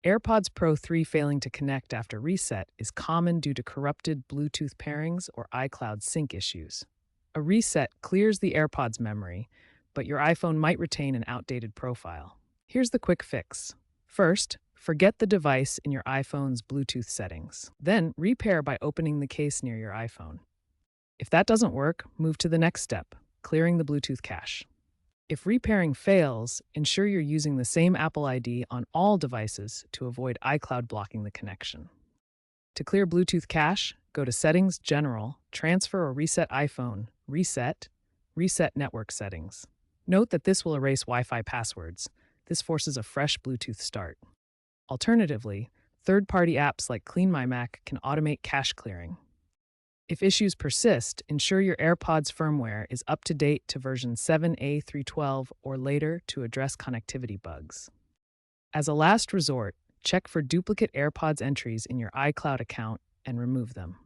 AirPods Pro 3 failing to connect after reset is common due to corrupted Bluetooth pairings or iCloud sync issues. A reset clears the AirPods memory, but your iPhone might retain an outdated profile. Here's the quick fix. First, forget the device in your iPhone's Bluetooth settings. Then, repair by opening the case near your iPhone. If that doesn't work, move to the next step, clearing the Bluetooth cache. If repairing fails, ensure you're using the same Apple ID on all devices to avoid iCloud blocking the connection. To clear Bluetooth cache, go to Settings, General, Transfer or Reset iPhone, Reset, Reset Network Settings. Note that this will erase Wi-Fi passwords. This forces a fresh Bluetooth start. Alternatively, third-party apps like Clean My Mac can automate cache clearing. If issues persist, ensure your AirPods firmware is up to date to version 7A312 or later to address connectivity bugs. As a last resort, check for duplicate AirPods entries in your iCloud account and remove them.